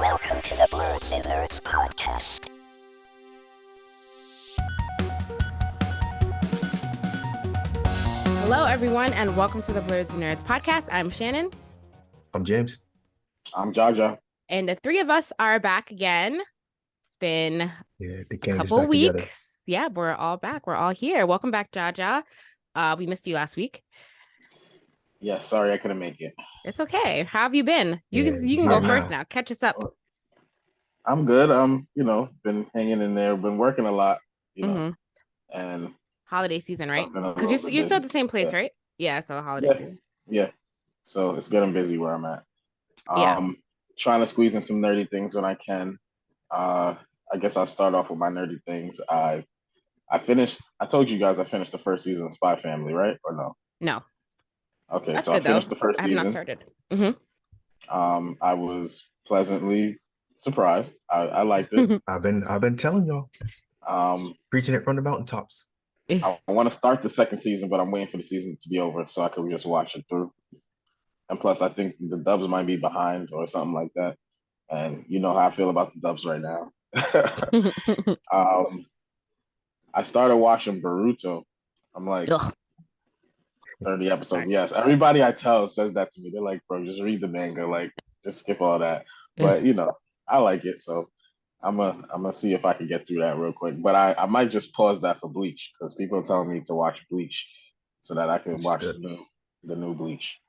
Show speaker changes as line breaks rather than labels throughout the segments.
Welcome to the Blerdsnerds podcast.
Hello, everyone, and welcome to the Blerdsnerds podcast. I'm Shannon.
I'm James.
I'm Jaja.
And the three of us are back again. It's been
the
a
gang is
couple
back
weeks.
together.
Yeah, we're all back. We're all here. Welcome back, Jaja. We missed you last week.
Yeah, sorry I couldn't make it.
It's okay. How have you been? You
Yeah,
can go first now. Catch us up.
I'm good. Been hanging in there, been working a lot, and
holiday season, right?
I've been a
Because
little bit
you're still at
busy.
the same place,
Yeah.
right? Yeah, so holiday
Yeah.
season.
Yeah. So it's getting busy where I'm at.
Yeah.
Trying to squeeze in some nerdy things when I can. I guess I'll start off with my nerdy things. I told you guys I finished the first season of Spy Family, right? Or no?
No.
Okay,
That's
so
good,
I finished
though.
the first
I have
season.
not started. Mm-hmm.
I was pleasantly surprised. I liked it.
I've been telling y'all, preaching it from the mountaintops.
I want to start the second season, but I'm waiting for the season to be over so I can just watch it through. And plus, I think the dubs might be behind or something like that. And you know how I feel about the dubs right now. I started watching Boruto. I'm like,
Ugh.
30 episodes. Yes, everybody I tell says that to me. They're like, bro, just read the manga. Like, just skip all that. But, I like it. So I'm gonna see if I can get through that real quick. But I might just pause that for Bleach because people are telling me to watch Bleach so that I can watch the new Bleach.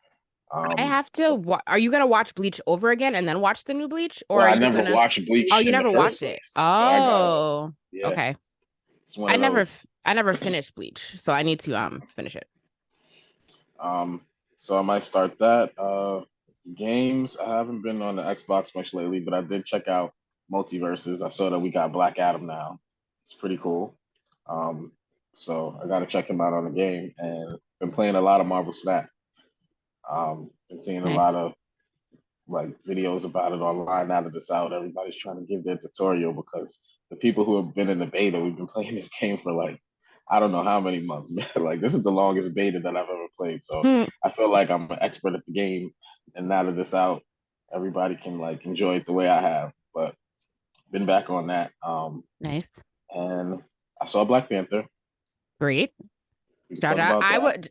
I have to. Are you gonna watch Bleach over again and then watch the new Bleach, or
well,
are
I
you
never
gonna?
watched Bleach.
Oh, you
in
never
the first
watched it.
place,
Oh,
so
okay.
It's one of those.
I never finished Bleach, so I need to finish it.
So I might start that. Games. I haven't been on the Xbox much lately, but I did check out Multiverses. I saw that we got Black Adam now. It's pretty cool. So I got to check him out on the game, and been playing a lot of Marvel Snap. Been seeing a lot of videos about it online now that it's out. Everybody's trying to give their tutorial because the people who have been in the beta, we've been playing this game for I don't know how many months, man. This is the longest beta that I've ever played. So I feel like I'm an expert at the game. And now that it's out, everybody can enjoy it the way I have. But been back on that.
Nice.
And I saw Black Panther.
Great. Jaja,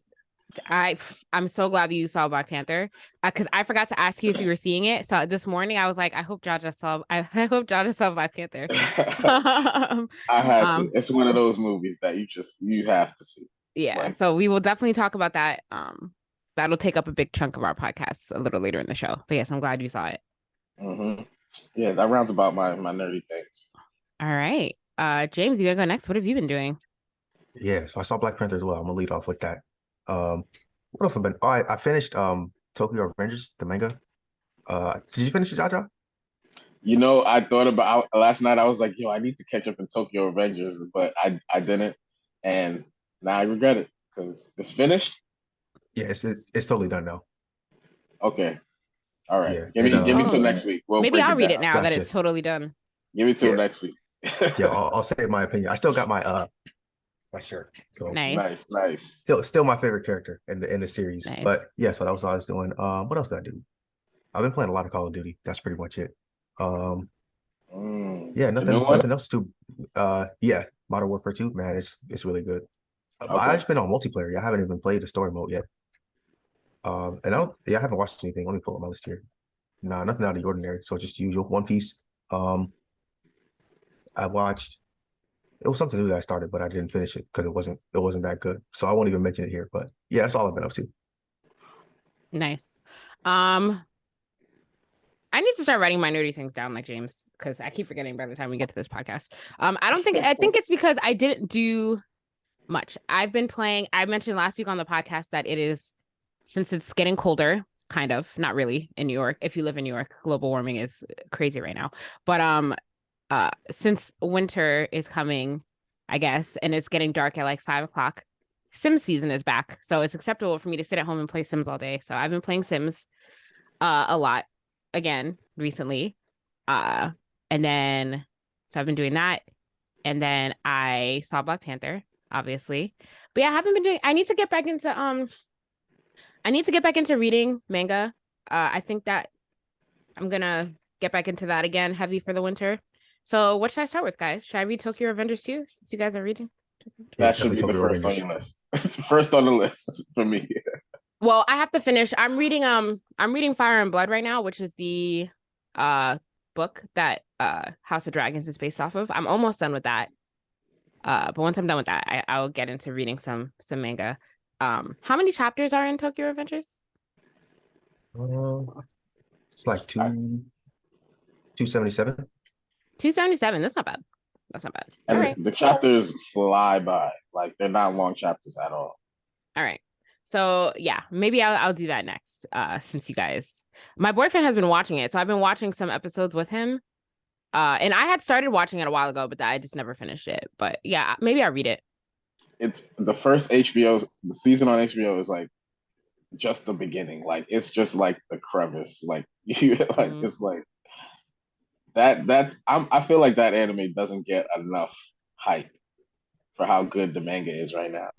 I'm so glad that you saw Black Panther because I forgot to ask you if you were seeing it. So this morning I was like, I hope Jaja saw Black Panther.
I had to. It's one of those movies that you have to see.
Yeah. So we will definitely talk about that. That'll take up a big chunk of our podcast a little later in the show. But yes, I'm glad you saw it.
Mm-hmm. Yeah, that rounds about my nerdy things.
All right. James, you gotta go next. What have you been doing?
Yeah, so I saw Black Panther as well. I'm gonna lead off with that. What else have been? Oh, I finished Tokyo Revengers, the manga. Did you finish it, Jaja?
I thought about last night. I was like, I need to catch up in Tokyo Revengers, but I didn't, and now I regret it because it's finished.
Yeah, it's totally done now.
Okay, all right.
Yeah,
give me till next week.
Maybe I'll read it now that it's totally done.
Give me till next week.
Yeah, I'll say my opinion. I still got my shirt. So.
Nice.
Still my favorite character in the series.
Nice.
But yeah, so that was what I was doing. What else did I do? I've been playing a lot of Call of Duty. That's pretty much it. Yeah, nothing else to. Yeah, Modern Warfare 2, man, it's really good.
Okay.
I've just been on multiplayer. I haven't even played the story mode yet. And I haven't watched anything. Let me pull up my list here. Nah, nothing out of the ordinary. So just usual One Piece. I watched. It was something new that I started, but I didn't finish it because it wasn't that good. So I won't even mention it here. But yeah, that's all I've been up to.
Nice. I need to start writing my nerdy things down like James because I keep forgetting by the time we get to this podcast. I think it's because I didn't do much. I've been playing. I mentioned last week on the podcast that since it's getting colder, kind of, not really in New York. If you live in New York, global warming is crazy right now. But since winter is coming, I guess, and it's getting dark at 5:00, Sims season is back. So it's acceptable for me to sit at home and play Sims all day. So I've been playing Sims a lot again recently. And then so I've been doing that. And then I saw Black Panther, obviously. But yeah, I haven't been doing I need to get back into reading manga. I think that I'm gonna get back into that again, heavy for the winter. So what should I start with, guys? Should I read Tokyo Revengers 2 since you guys are reading?
Yeah,
That should be
definitely
the
Tokyo
first on
Revengers.
your list. It's first on the list for me.
Well, I have to finish. I'm reading Fire and Blood right now, which is the book that House of Dragons is based off of. I'm almost done with that. But once I'm done with that, I'll get into reading some manga. How many chapters are in Tokyo Revengers?
It's like 277.
277. That's not bad. That's not bad.
And
All right.
the chapters fly by. Like they're not long chapters at all.
All right. So yeah, maybe I'll do that next. Since you guys, my boyfriend has been watching it, so I've been watching some episodes with him. And I had started watching it a while ago, but I just never finished it. But yeah, maybe I'll read it.
It's the first HBO the season on HBO is like just the beginning. Like it's just like the crevice. Like you like it's like I feel like that anime doesn't get enough hype for how good the manga is right now.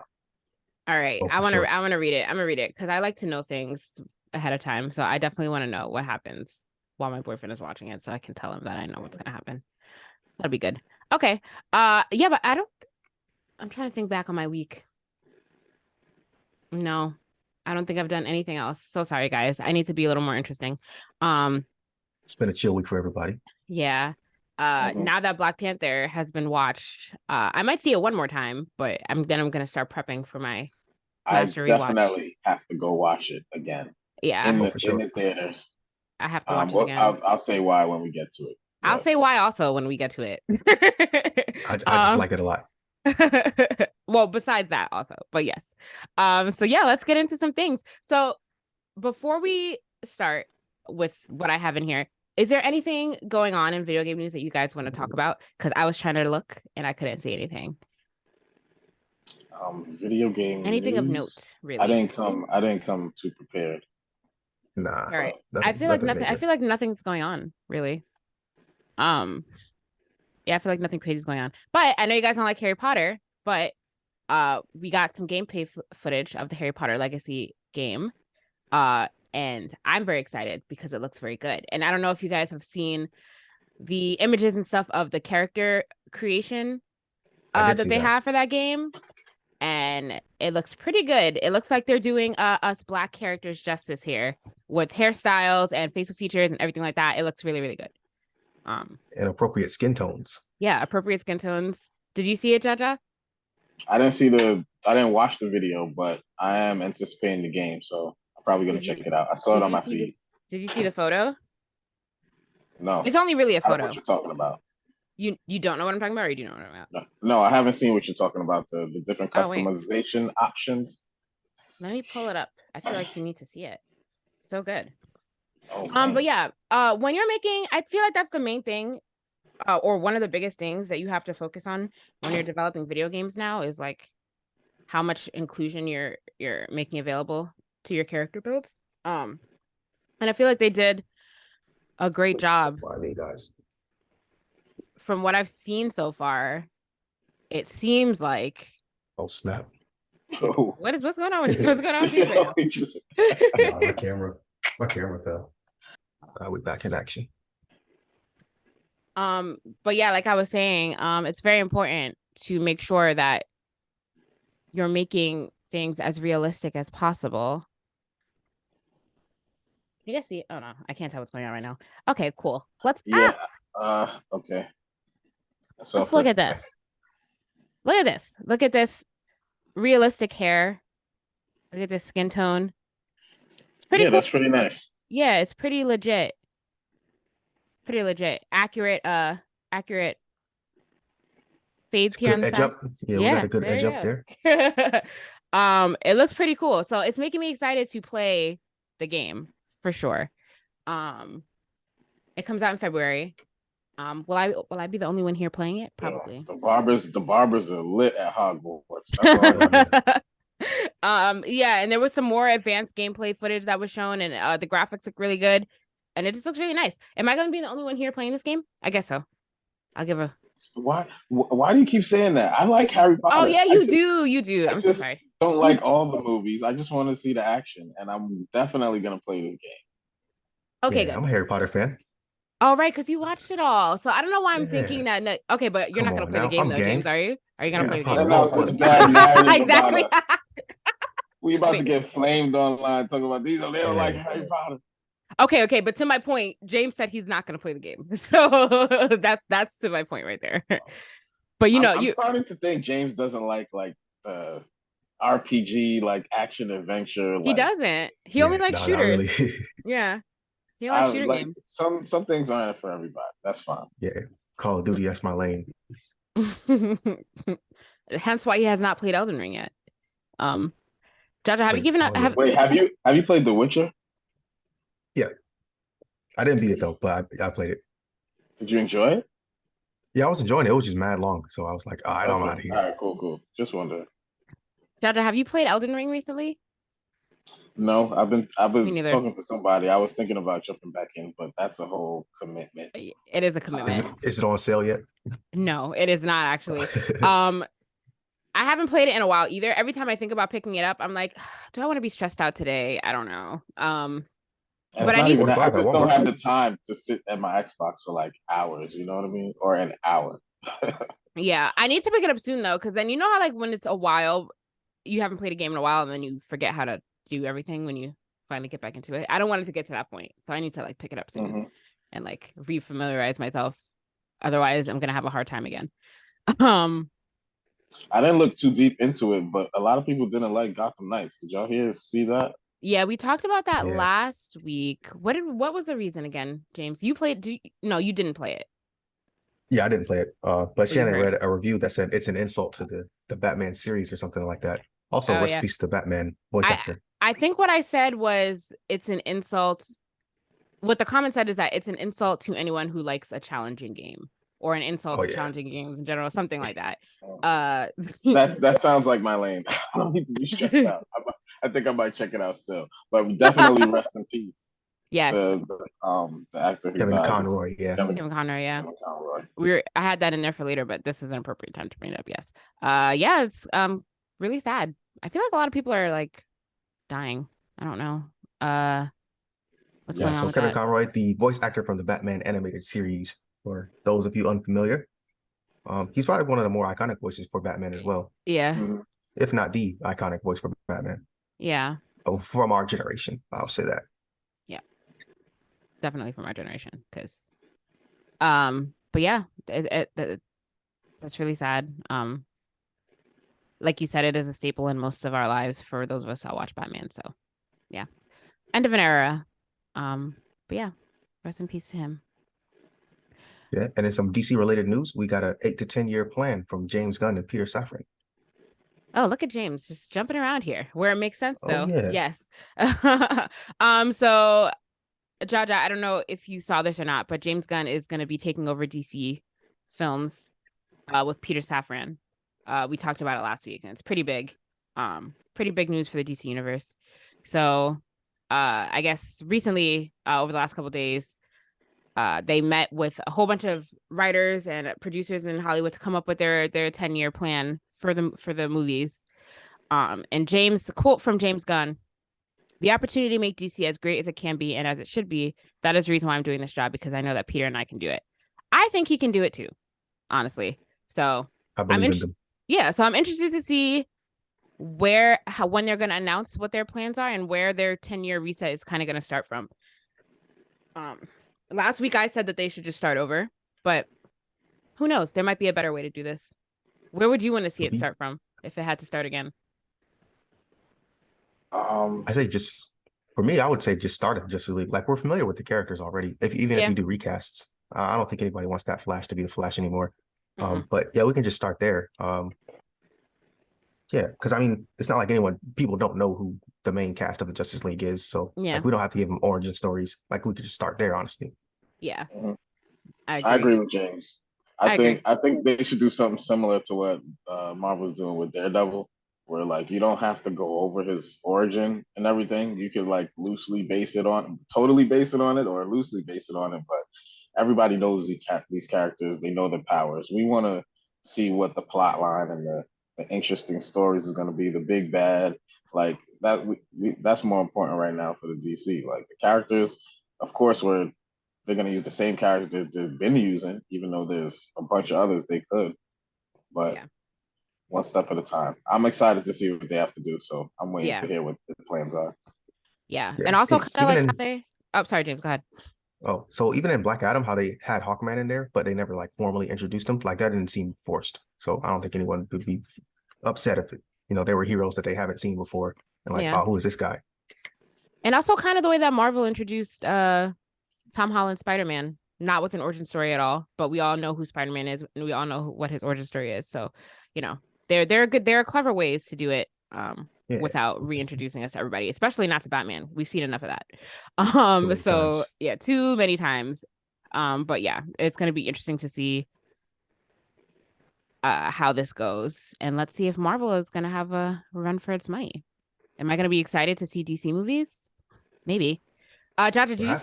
All right.
Oh,
I want to
sure.
I want to read it. I'm gonna read it because I like to know things ahead of time. So I definitely want to know what happens while my boyfriend is watching it, so I can tell him that I know what's gonna happen. That'll be good. Okay. Yeah, but I'm trying to think back on my week. No, I don't think I've done anything else. So sorry, guys. I need to be a little more interesting.
It's been a chill week for everybody.
Yeah. Now that Black Panther has been watched, I might see it one more time, but I'm gonna start prepping for my
I
master rewatch.
definitely have to go watch it again.
Yeah,
In
Oh, for sure.
the theaters.
I have to watch it
Well,
again.
I'll say why when we get to it.
I'll say why also when we get to it.
I just like it a lot.
Well, besides that also, but yes. So yeah, let's get into some things. So before we start with what I have in here, is there anything going on in video game news that you guys want to talk about? Because I was trying to look and I couldn't see anything.
Video game
Anything
news,
of note, really?
I didn't come too prepared.
Nah.
All right.
Nothing,
I feel like
nothing
nothing. I
major.
feel like nothing's going on, really. Yeah, I feel like nothing crazy is going on. But I know you guys don't like Harry Potter, but we got some gameplay footage of the Harry Potter Legacy game. And I'm very excited because it looks very good. And I don't know if you guys have seen the images and stuff of the character creation that they have for that game. And it looks pretty good. It looks like they're doing us Black characters justice here with hairstyles and facial features and everything like that. It looks really, really good.
And appropriate skin tones.
Yeah, appropriate skin tones. Did you see it, Jaja?
I didn't watch the video, but I am anticipating the game, so I'm probably gonna check it out. I saw it on my feed.
Did you see the photo?
No.
It's only really a
I don't know
photo.
what you're talking about.
You don't know what I'm talking about, or you do know what I'm talking about?
No, I haven't seen what you're talking about. The different customization options.
Let me pull it up. I feel like you need to see it. So good.
Oh, man.
But yeah, when you're making, I feel like that's the main thing, or one of the biggest things that you have to focus on when you're developing video games now is like how much inclusion you're making available to your character builds. And I feel like they did a great job.
Why me, guys?
From what I've seen so far, it seems like.
Oh snap!
What's going on with you? What's going on with you right now?
My camera fell. We're back in action.
But yeah, like I was saying, it's very important to make sure that you're making things as realistic as possible. You guys see? Oh no, I can't tell what's going on right now. Okay, cool. Let's
okay.
So let's look at this. Look at this. Look at this realistic hair. Look at this skin tone. It's pretty cool.
That's pretty nice.
Yeah, it's pretty legit. Pretty legit. Accurate fades here on the
edge
side.
up. Yeah, we got a good edge up there.
It looks pretty cool. So it's making me excited to play the game for sure. It comes out in February. Will I be the only one here playing it? Probably.
Yeah, the barbers are lit at Hogwarts. That's all
yeah, and there was some more advanced gameplay footage that was shown, and the graphics look really good, and it just looks really nice. Am I going to be the only one here playing this game? I guess so. I'll give a.
Why do you keep saying that? I like Harry Potter.
Oh yeah, you do. I'm so sorry.
Don't like all the movies. I just want to see the action, and I'm definitely gonna play this game.
Okay,
yeah,
good.
I'm a Harry Potter fan.
Oh, right, because you watched it all. So I don't know why I'm
Yeah.
thinking that. Okay, but you're
Come
not gonna
on
play the
now.
game
I'm
though,
game.
James, are you? Are you gonna
Yeah, I
play the
probably
game?
No,
won't,
this
but
bad narrative about
Exactly.
us. We about to
Wait.
get flamed online talking about these. They don't like
Hey.
Harry Potter.
Okay, but to my point, James said he's not gonna play the game. So that's to my point right there. But
I'm starting to think James doesn't like the RPG like action adventure.
he
Like
doesn't. He only
Yeah,
likes
no, not
shooters.
really.
Yeah. He
I
likes shooter
like
games.
some things aren't for everybody. That's fine.
Yeah, Call of Duty, that's my lane.
Hence why he has not played Elden Ring yet. Jaja, have you
Wait,
given
oh
up
yeah,
Wait, have you played The Witcher?
yeah. I didn't beat it though, but I played it.
Did you enjoy it?
Yeah, I was enjoying it. It was just mad long, so I was like, all right, I'm out
Okay.
of
All
here.
right. Cool. Just wondering.
Jaja, have you played Elden Ring recently?
No, I
Me
was
neither.
talking to somebody. I was thinking about jumping back in, but that's a whole commitment.
It is a
Is
commitment.
it on sale yet?
No, it is not actually. I haven't played it in a while either. Every time I think about picking it up, I'm like, do I want to be stressed out today? I don't know.
And
But
it's
I
not
need
even that. I
45 at
just don't
Walmart.
have the time to sit at my Xbox for like hours. You know what I mean? Or an hour.
yeah, I need to pick it up soon though, because then you know how like when it's a while, you haven't played a game in a while, and then you forget how to do everything when you finally get back into it. I don't want it to get to that point, so I need to like pick it up soon
Mhm.
and like refamiliarize myself. Otherwise, I'm gonna have a hard time again. Um,
I didn't look too deep into it, but a lot of people didn't like Gotham Knights. Did y'all see that?
yeah, we talked about that
Yeah.
last week. What was the reason again, James? You played? No, you didn't play it.
Yeah, I didn't play it. But
You
Shannon
heard.
read a review that said it's an insult to the Batman series or something like that. Also,
Oh
rest
yeah,
in peace to the Batman voice
I
actor.
I think what I said was it's an insult. What the comment said is that it's an insult to anyone who likes a challenging game or an insult
Oh
to
yeah.
challenging games in general, something like that.
Oh,
Uh,
that sounds like my lane. I don't need to be stressed out. I think I might check it out still, but definitely rest in peace
yes,
to the actor who
Kevin
died,
Conroy, yeah.
Kevin Conner. Yeah,
Kevin Conroy.
I had that in there for later, but this is an appropriate time to bring it up. Yes. Yeah, it's really sad. I feel like a lot of people are like dying. I don't know. What's
Yeah,
going
Yes.
on
so
with
Kevin
that?
Conroy, the voice actor from the Batman animated series, for those of you unfamiliar. He's probably one of the more iconic voices for Batman as well,
Yeah,
Mhm.
if not the iconic voice for Batman.
yeah,
Oh, from our generation, I'll say that.
yeah. Definitely from our generation, because but yeah, that's really sad. Like you said, it is a staple in most of our lives for those of us that watch Batman. So yeah, end of an era. But yeah, rest in peace to him.
Yeah, and in some DC related news, we got a 8 to 10 year plan from James Gunn and Peter Safran.
Oh, look at James just jumping around here where it makes sense
Oh
though.
yeah.
Yes. So Jaja, I don't know if you saw this or not, but James Gunn is going to be taking over DC films with Peter Safran. We talked about it last week, and it's pretty big. Pretty big news for the DC universe. So, I guess recently, over the last couple of days, they met with a whole bunch of writers and producers in Hollywood to come up with their 10-year plan for the movies. And James, quote from James Gunn: "The opportunity to make DC as great as it can be and as it should be, that is the reason why I'm doing this job, because I know that Peter and I can do it. I think he can do it too, honestly. So
I believe in them.
yeah, so I'm interested to see when they're going to announce what their plans are and where their 10-year reset is kind of going to start from. Last week I said that they should just start over, but who knows? There might be a better way to do this. Where would you want to see it start from if it had to start again?
I say just for me, I would say just start at Justice League. Like we're familiar with the characters already. If you do recasts, I don't think anybody wants that Flash to be the Flash anymore. But yeah, we can just start there. Yeah, because I mean, it's not like people don't know who the main cast of the Justice League is. So
Yeah.
like we don't have to give them origin stories. Like we could just start there, honestly.
Yeah.
Mhm.
I
agree with James. I think they should do something similar to what Marvel's doing with Daredevil, where like you don't have to go over his origin and everything. You could like totally base it on it, or loosely base it on it. But everybody knows these characters. They know their powers. We want to see what the plot line and the interesting stories is going to be. The big bad, like that. That's more important right now for the DC. Like the characters, of course, we're they're going to use the same characters they've been using, even though there's a bunch of others they could. But one step at a time. I'm excited to see what they have to do. So I'm waiting to hear what the plans are.
Yeah. And also kind of like how they. Oh, sorry, James. Go ahead.
Oh, so even in Black Adam, how they had Hawkman in there, but they never like formally introduced him, like that didn't seem forced. So I don't think anyone would be upset if they were heroes that they haven't seen before and like, oh, who is this guy?
And also kind of the way that Marvel introduced Tom Holland's Spider-Man, not with an origin story at all, but we all know who Spider-Man is and we all know what his origin story is. So, there are clever ways to do it without reintroducing us to everybody, especially not to Batman. We've seen enough of that. Too many times. But yeah, it's going to be interesting to see how this goes. And let's see if Marvel is going to have a run for its money. Am I going to be excited to see DC movies? Maybe. Jaja, did you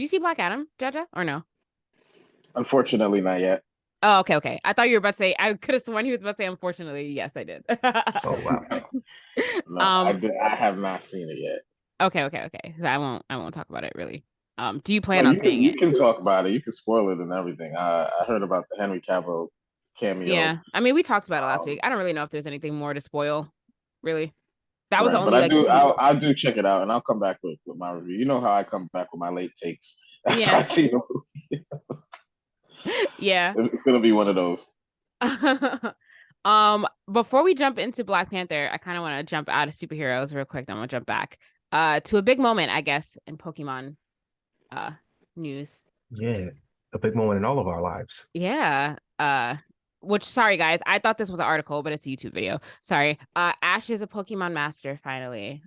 see Black Adam, Jaja, or no?
Unfortunately, not yet.
Oh, okay. I thought you were about to say, I could have sworn he was about to say, unfortunately, yes, I did.
Oh, wow.
No, I have not seen it yet.
Okay. I won't talk about it really. Do you plan on seeing it?
You can talk about it. You can spoil it and everything. I heard about the Henry Cavill cameo.
Yeah, I mean, we talked about it last week. I don't really know if there's anything more to spoil, really. That was only.
But I do check it out, and I'll come back with my review. You know how I come back with my late takes after I see the movie.
Yeah,
it's gonna be one of those.
Before we jump into Black Panther, I kind of want to jump out of superheroes real quick. Then we'll jump back to a big moment, I guess, in Pokemon news.
Yeah, a big moment in all of our lives.
Yeah. Which, sorry guys, I thought this was an article, but it's a YouTube video. Sorry. Ash is a Pokemon master finally.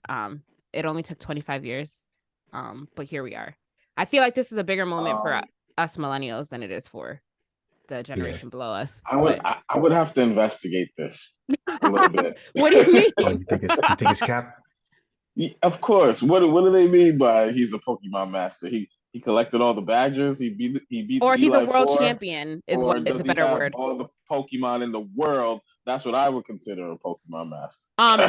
It only took 25 years. But here we are. I feel like this is a bigger moment for us millennials than it is for the generation below us.
I would have to investigate this a little bit.
What do you mean?
Oh, you think it's Cap?
Of course. What do they mean by he's a Pokemon master? He collected all the badges. He beat.
Or he's a world champion is what is a better word.
All the Pokemon in the world. That's what I would consider a Pokemon master.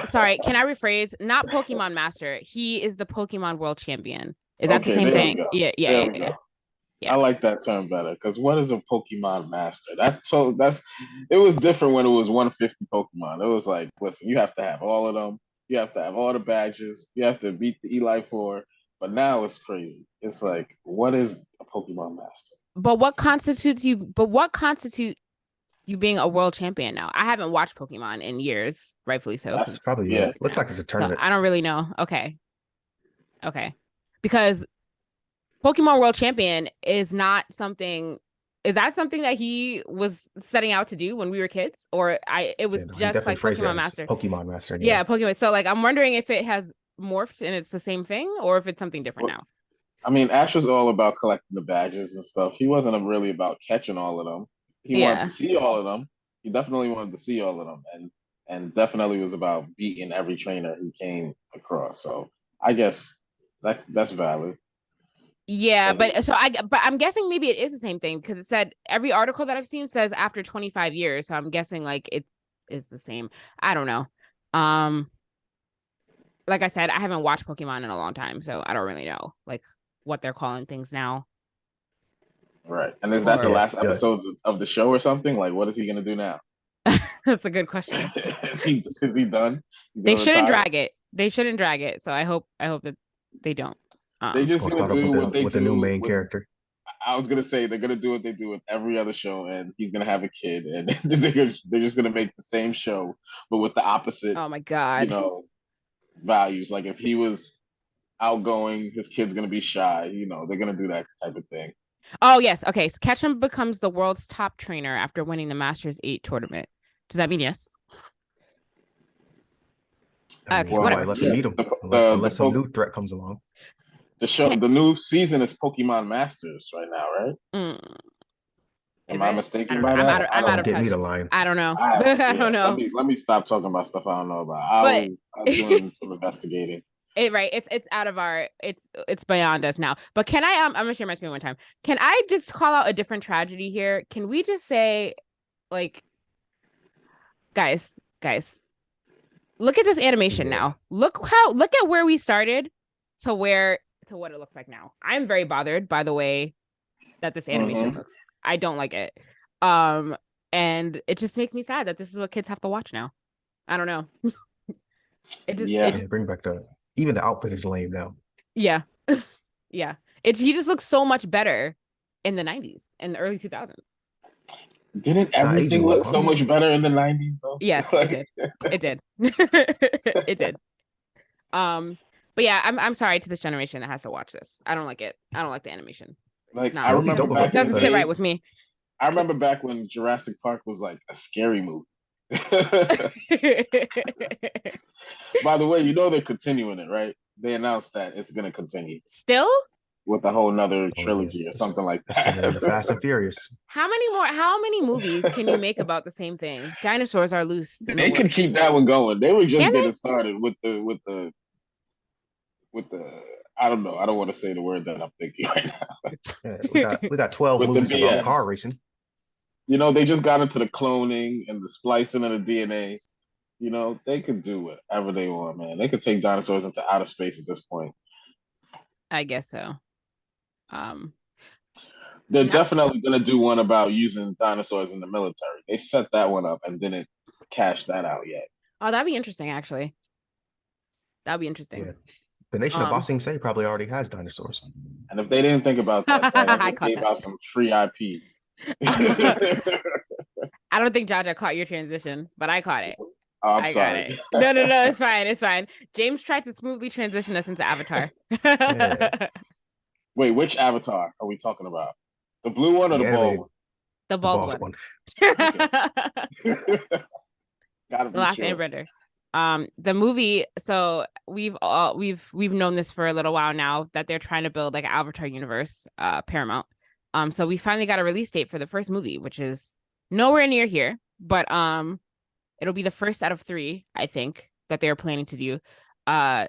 Sorry, can I rephrase? Not Pokemon master. He is the Pokemon world champion. Is that the same thing? Yeah.
I like that term better because what is a Pokemon master? It was different when it was 150 Pokemon. It was like, listen, you have to have all of them. You have to have all the badges. You have to beat the Eli 4. But now it's crazy. It's like, what is a Pokemon master?
But what constitutes you? But what constitutes you being a world champion now? I haven't watched Pokemon in years, rightfully so.
That's probably it. Looks like it's a tournament.
So I don't really know. Okay. Because Pokemon World Champion is not something. Is that something that he was setting out to do when we were kids, or it was just like Pokemon Master?
Pokemon Master.
Yeah, Pokemon. So like, I'm wondering if it has morphed and it's the same thing, or if it's something different now.
I mean, Ash was all about collecting the badges and stuff. He wasn't really about catching all of them. He wanted to see all of them. He definitely wanted to see all of them, and definitely was about beating every trainer he came across. So I guess that's valid.
Yeah, but I'm guessing maybe it is the same thing because it said every article that I've seen says after 25 years. So I'm guessing like it is the same. I don't know. Like I said, I haven't watched Pokemon in a long time, so I don't really know like what they're calling things now.
Right. And is that the last episode of the show or something? Like, what is he gonna do now?
That's a good question.
Is he done?
They shouldn't drag it. They shouldn't drag it. So I hope that they don't.
They just gonna start up with the new main character.
I was gonna say they're gonna do what they do with every other show, and he's gonna have a kid, and they're just gonna make the same show, but with the opposite.
Oh my god!
Values. Like if he was outgoing, his kid's gonna be shy. They're gonna do that type of thing.
Oh yes, okay. So Ketchum becomes the world's top trainer after winning the Masters 8 tournament. Does that mean yes?
Let them meet him unless some new threat comes along.
The new season is Pokemon Masters right now, right? Am I mistaken by that?
I'm out of touch. I don't know. I don't know.
Let me stop talking about stuff I don't know about. I'm doing some investigating.
It's out of our it's beyond us now. But can I'm gonna share my screen one time. Can I just call out a different tragedy here? Can we just say, like, guys, look at this animation now. Look at where we started to what it looks like now. I'm very bothered by the way that this animation looks. I don't like it. And it just makes me sad that this is what kids have to watch now. I don't know.
It just bring back even the outfit is lame now.
Yeah. Yeah. He just looks so much better in the 90s and the early 2000s.
Didn't everything look so much better in the 90s though?
Yes, it did. It did. It did. But yeah, I'm sorry to this generation that has to watch this. I don't like it. I don't like the animation.
Like I remember
it doesn't sit right with me.
I remember back when Jurassic Park was like a scary movie. By the way, you know they're continuing it, right? They announced that it's gonna continue.
Still?
With a whole nother trilogy or something like that.
The Fast and Furious.
How many movies can you make about the same thing? Dinosaurs are loose.
They could keep that one going. They were just getting started with the I don't know. I don't want to say the word that I'm thinking right now.
Yeah, we got 12 movies about car racing.
You know, they just got into the cloning and the splicing of the DNA. You know, they could do whatever they want, man. They could take dinosaurs into outer space at this point.
I guess so.
They're definitely going to do one about using dinosaurs in the military. They set that one up and didn't cash that out yet.
Oh, that'd be interesting, actually. That'd be interesting.
Yeah. The Nation of Bossing Say probably already has dinosaurs.
And if they didn't think about that, I gave out some free IP.
I don't think Jaja caught your transition, but I caught it.
Oh, I'm sorry.
Got it. No, it's fine. It's fine. James tried to smoothly transition us into Avatar.
Yeah. Wait, which Avatar are we talking about? The blue one or the bald one?
The bald one.
Gotta be
Last
sure.
Airbender. The movie. So we've known this for a little while now that they're trying to build like an Avatar universe. Paramount. So we finally got a release date for the first movie, which is nowhere near here, but it'll be the first out of 3, I think, that they're planning to do.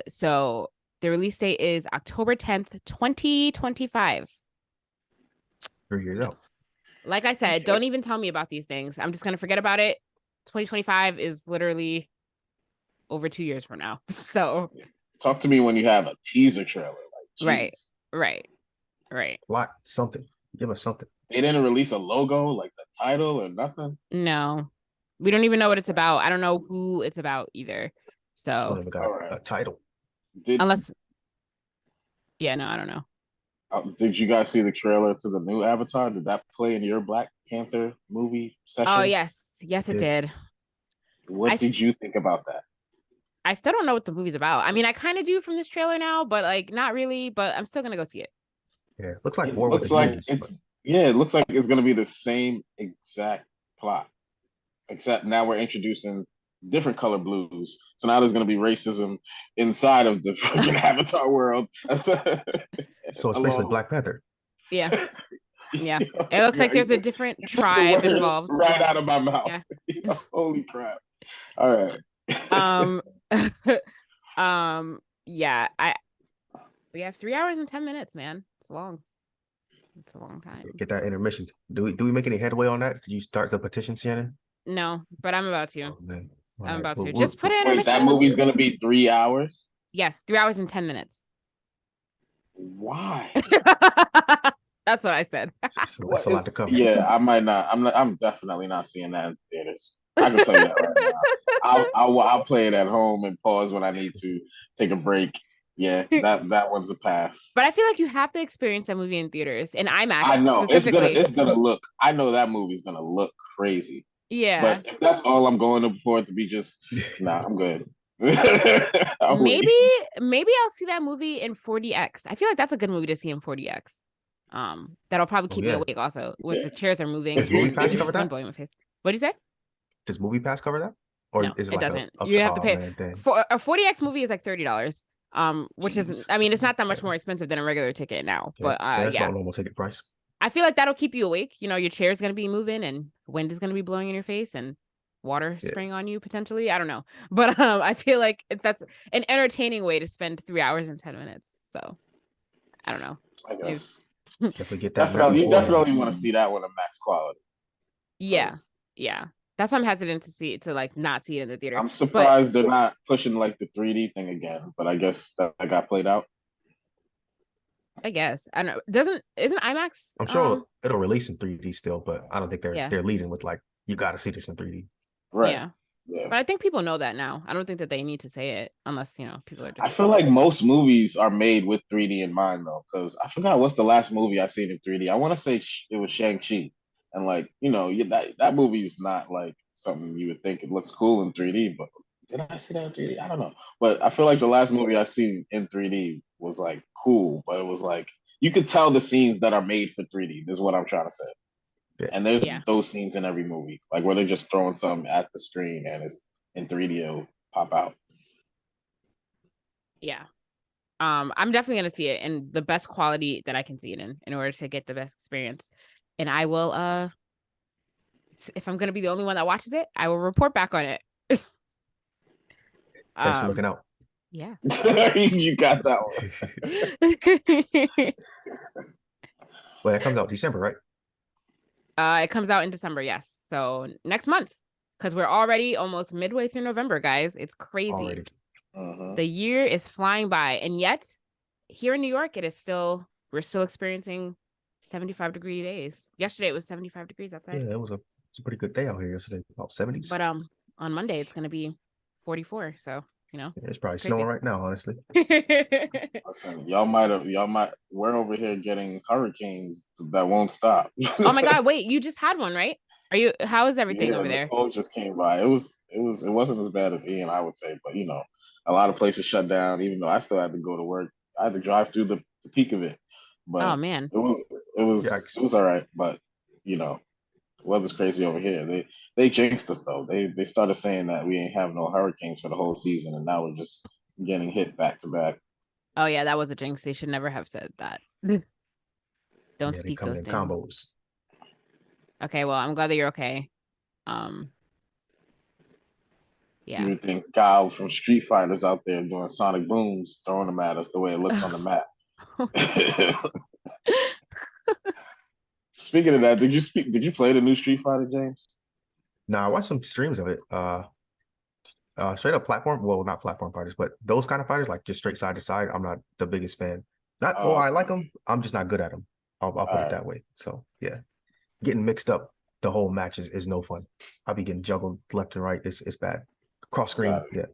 So the release date is October 10th, 2025.
3 years out.
Like I said, don't even tell me about these things. I'm just going to forget about it. 2025 is literally over 2 years from now. So
talk to me when you have a teaser trailer. Like,
Right.
What? Something. Give us something.
They didn't release a logo, like the title or nothing?
No. We don't even know what it's about. I don't know who it's about either. So
a title.
Unless I don't know.
Did you guys see the trailer to the new Avatar? Did that play in your Black Panther movie session?
Oh, yes. Yes, it did.
What did you think about that?
I still don't know what the movie's about. I mean, I kind of do from this trailer now, but like not really, but I'm still going to go see it.
Yeah, it looks like more
with the humans, it looks like it's going to be the same exact plot, except now we're introducing different color blues. So now there's going to be racism inside of the freaking Avatar world.
So it's basically Black Panther.
Yeah. Yeah. It looks like there's a different tribe involved.
Right out of my mouth. Yeah. Holy crap. All right.
Yeah. We have 3 hours and 10 minutes, man. It's long. It's a long time.
Get that intermission. Do we make any headway on that? Did you start the petition, Shannon?
No, but I'm about to.
Oh, man.
I'm about to. Just put it in.
Wait, that movie's gonna be 3 hours?
Yes, 3 hours and 10 minutes.
Why?
That's what I said.
That's a lot to cover.
Yeah, I might not. I'm definitely not seeing that in theaters. I can tell you that right now. I'll play it at home and pause when I need to take a break. Yeah, that one's a pass.
But I feel like you have to experience that movie in theaters in IMAX.
I know it's gonna look. I know that movie's gonna look crazy.
Yeah.
But if that's all I'm going for it to be just, I'm good.
Maybe I'll see that movie in 4DX. I feel like that's a good movie to see in 4DX. That'll probably keep me awake also. With the chairs are moving.
Does Movie Pass cover that?
Blowing my face. What do you say?
Does Movie Pass cover that? Or
no,
is
it doesn't. You have to pay. For a 4DX movie is like $30. Which is, I mean, it's not that much more expensive than a regular ticket now. But
that's not normal ticket price.
I feel like that'll keep you awake. You know, your chair's gonna be moving and wind is gonna be blowing in your face and water spraying on you potentially. I don't know, but I feel like that's an entertaining way to spend 3 hours and 10 minutes. So I don't know.
I guess
definitely get that.
You definitely want to see that one in max quality.
Yeah. That's why I'm hesitant to like not see it in the theater.
I'm surprised they're not pushing like the 3D thing again, but I guess that got played out.
I guess. I don't know. Isn't IMAX?
I'm sure it'll release in 3D still, but I don't think they're leading with like you got to see this in 3D.
Right.
Yeah. But I think people know that now. I don't think that they need to say it unless people are just.
I feel like most movies are made with 3D in mind though, because I forgot what's the last movie I seen in 3D. I want to say it was Shang-Chi, and like that movie is not like something you would think it looks cool in 3D. But did I see that in 3D? I don't know. But I feel like the last movie I seen in 3D was like cool, but it was like you could tell the scenes that are made for 3D. This is what I'm trying to say.
Yeah.
And there's those scenes in every movie, like where they're just throwing something at the screen and it's in 3D, it'll pop out.
Yeah. I'm definitely gonna see it in the best quality that I can see it in order to get the best experience. And I will if I'm gonna be the only one that watches it, I will report back on it.
Thanks for looking out.
Yeah.
You got that one.
Well, it comes out December, right?
It comes out in December, yes. So next month, because we're already almost midway through November, guys. It's crazy.
Already.
The year is flying by, and yet here in New York, we're still experiencing 75-degree days. Yesterday it was 75 degrees outside.
Yeah, it was a pretty good day out here yesterday, about 70s.
But on Monday it's gonna be 44. So
it's probably snowing right now, honestly.
Listen, we're over here getting hurricanes that won't stop.
Oh my God! Wait, you just had one, right? How is everything over there?
The cold just came by. It wasn't as bad as Ian, I would say, but a lot of places shut down. Even though I still had to go to work, I had to drive through the peak of it. But
oh man,
it was all right. But weather's crazy over here. They jinxed us though. They started saying that we ain't have no hurricanes for the whole season, and now we're just getting hit back to back.
Oh yeah, that was a jinx. They should never have said that. Don't speak those things.
Combos.
Okay, well, I'm glad that you're okay. Yeah.
You would think Guile from Street Fighter's out there doing sonic booms, throwing them at us the way it looks on the map. Speaking of that, did you play the new Street Fighter, James?
No, I watched some streams of it. Straight up platform. Well, not platform fighters, but those kind of fighters, like just straight side to side. I'm not the biggest fan. I like them. I'm just not good at them. I'll put it that way. So yeah, getting mixed up the whole match is no fun. I'll be getting juggled left and right. It's bad. Cross screen. Yeah,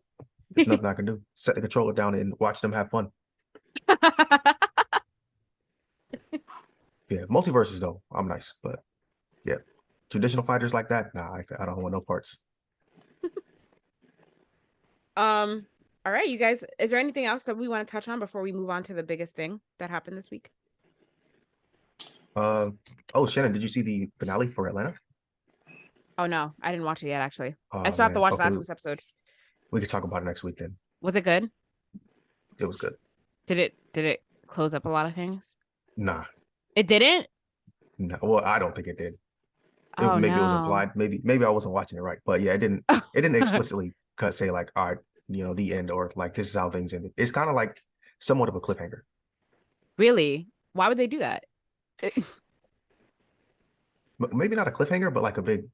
there's nothing I can do. Set the controller down and watch them have fun. Yeah, multiverses though, I'm nice, but yeah, traditional fighters like that, nah, I don't want no parts.
All right, you guys, is there anything else that we want to touch on before we move on to the biggest thing that happened this week?
Shannon, did you see the finale for Atlanta?
Oh no, I didn't watch it yet. Actually, I still have to watch last week's episode.
We could talk about it next week then.
Was it good?
It was good.
Did it close up a lot of things?
Nah.
It didn't?
No, well, I don't think it did.
Maybe
it was implied. Maybe I wasn't watching it right, but yeah, it didn't explicitly say like, all right, the end, or like this is how things ended. It's kind of like somewhat of a cliffhanger.
Really? Why would they do that?
Maybe not a cliffhanger, but like a big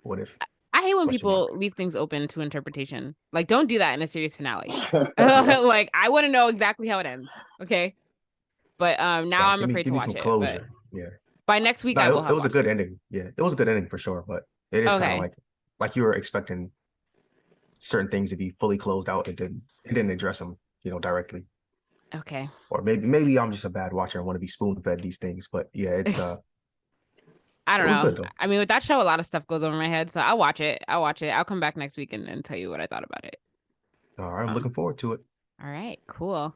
what if.
I hate when people leave things open to interpretation. Like, don't do that in a series finale. Like, I want to know exactly how it ends. Okay. But now I'm afraid to watch it.
Closure. Yeah.
By next week, I will have
it was a good ending. Yeah, it was a good ending for sure. But it is kind of like you were expecting certain things to be fully closed out. It didn't address them, directly.
Okay.
Or maybe I'm just a bad watcher and want to be spoon fed these things. But yeah, it's
I don't know. Good, I mean, with that show, a lot of stuff goes over my head. So I'll watch it. I'll come back next week and tell you what I thought about it.
All right, I'm looking forward to it.
All right, cool.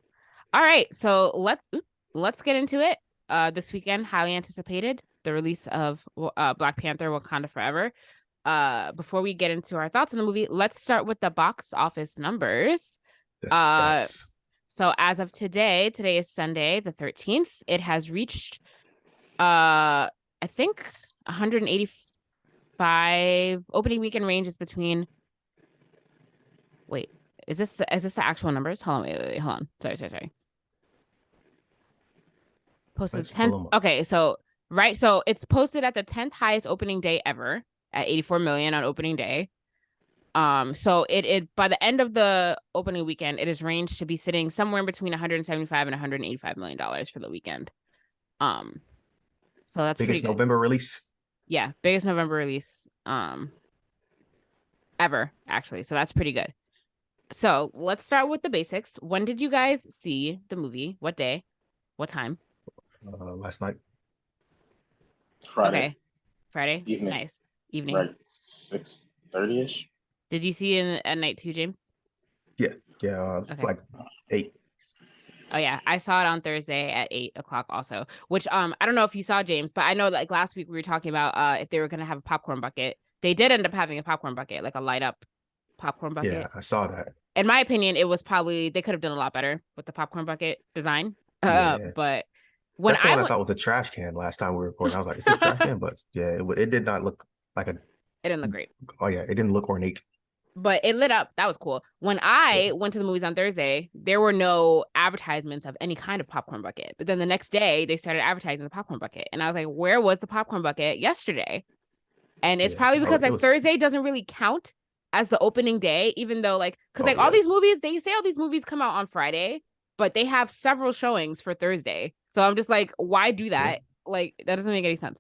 All right, so let's get into it. This weekend, highly anticipated, the release of Black Panther Wakanda Forever. Before we get into our thoughts on the movie, let's start with the box office numbers. So as of today is Sunday, the 13th. It has reached, I think 185. Opening weekend range is between. Wait, is this the actual numbers? Hold on, wait, hold on. Sorry. Posted 10th. Okay, so it's posted at the 10th highest opening day ever at 84 million on opening day. So it by the end of the opening weekend, it is ranged to be sitting somewhere in between 175 and 185 million dollars for the weekend. So that's
biggest
pretty good.
November release.
Yeah, biggest November release ever, actually. So that's pretty good. So let's start with the basics. When did you guys see the movie? What day? What time?
Last night.
Friday
Okay. Friday?
evening,
Nice. Evening.
right, 6:30ish.
Did you see it at night too, James?
Yeah,
Okay.
like 8.
Oh yeah, I saw it on Thursday at 8 o'clock also. Which I don't know if you saw, James, but I know like last week we were talking about if they were gonna have a popcorn bucket. They did end up having a popcorn bucket, like a light up popcorn bucket.
Yeah, I saw that.
In my opinion, it was probably they could have done a lot better with the popcorn bucket design.
Yeah.
But when
That's the one I
went,
thought was a trash can last time we were recording. I was like, is it a trash can? But yeah, it did not look like a.
it didn't look great.
Oh yeah, it didn't look ornate.
But it lit up. That was cool. When I went to the movies on Thursday, there were no advertisements of any kind of popcorn bucket. But then the next day, they started advertising the popcorn bucket. And I was like, where was the popcorn bucket yesterday? And it's probably because like Thursday doesn't really count as the opening day, even though like, because like all these movies, they say all these movies come out on Friday, but they have several showings for Thursday. So I'm just like, why do that? Like, that doesn't make any sense.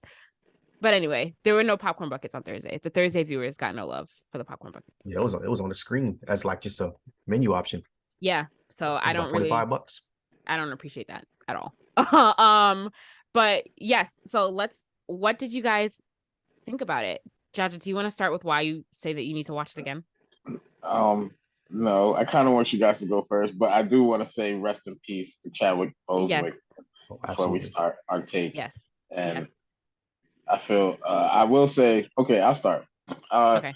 But anyway, there were no popcorn buckets on Thursday. The Thursday viewers got no love for the popcorn buckets.
Yeah, it was on the screen as like just a menu option.
Yeah, so I don't
like $25.
I don't appreciate that at all. But yes, so what did you guys think about it? Jaja, do you want to start with why you say that you need to watch it again?
No, I kind of want you guys to go first, but I do want to say rest in peace to Chadwick Boseman before we start our take.
Yes.
And I feel I will say, okay, I'll start.
Okay.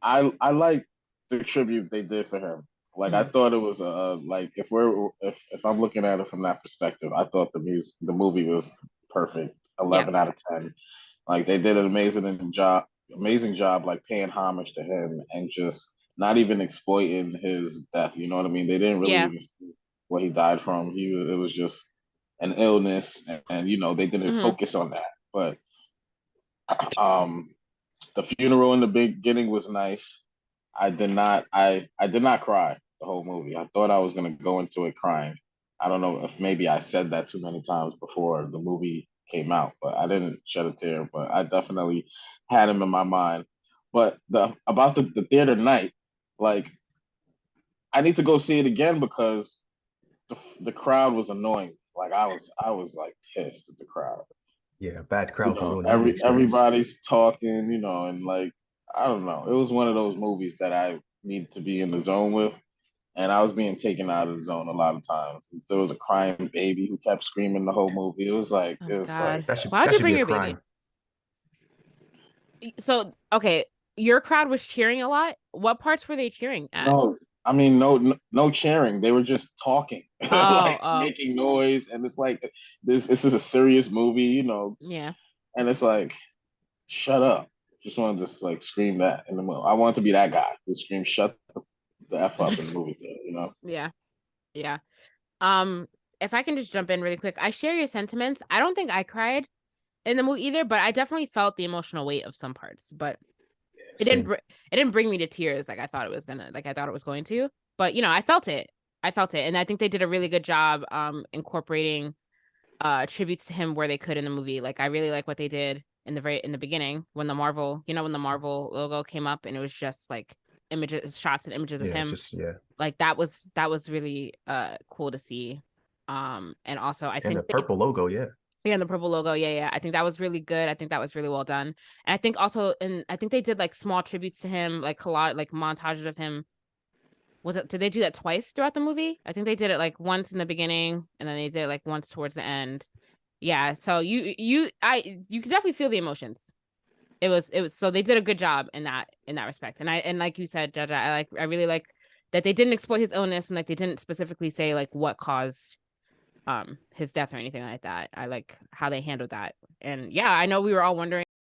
I like the tribute they did for him. Like I thought it was like if I'm looking at it from that perspective, I thought the movie was perfect. 11 out of 10. Like they did an amazing job like paying homage to him and just not even exploiting his death. You know what I mean? They didn't really even see what he died from. It was just an illness, and you know they didn't focus on that. But the funeral in the beginning was nice. I did not cry the whole movie. I thought I was gonna go into it crying. I don't know if maybe I said that too many times before the movie came out, but I didn't shed a tear. But I definitely had him in my mind. But about the theater night, like I need to go see it again because the crowd was annoying. Like I was like pissed at the crowd.
Yeah, bad crowd.
You know, everybody's talking, you know, and like I don't know. It was one of those movies that I need to be in the zone with, and I was being taken out of the zone a lot of times. There was a crying baby who kept screaming the whole movie. It was like,
like
why would you bring your
baby? So okay, your crowd was cheering a lot. What parts were they cheering at?
No, I mean no cheering. They were just talking, making noise, and it's like this is a serious movie, you know.
Yeah.
And it's like, shut up. Just wanted to just like scream that in the movie. I wanted to be that guy who screams "shut the f up" in the movie theater, you know?
Yeah. If I can just jump in really quick, I share your sentiments. I don't think I cried in the movie either, but I definitely felt the emotional weight of some parts. But it didn't bring me to tears like I thought it was going to. But you know, I felt it, and I think they did a really good job incorporating tributes to him where they could in the movie. Like I really like what they did in the beginning when the Marvel logo came up and it was just like shots and images of him. Like that was really cool to see. And also I think
the purple logo,
and the purple logo, I think that was really good. I think that was really well done. And I think also, I think they did like small tributes to him, like montages of him. Did they do that twice throughout the movie? I think they did it like once in the beginning, and then they did it like once towards the end. Yeah, so you could definitely feel the emotions. It was so they did a good job in that respect. And like you said, Jaja, I really like that they didn't exploit his illness and like they didn't specifically say like what caused his death or anything like that. I like how they handled that. And yeah, I know we were all wondering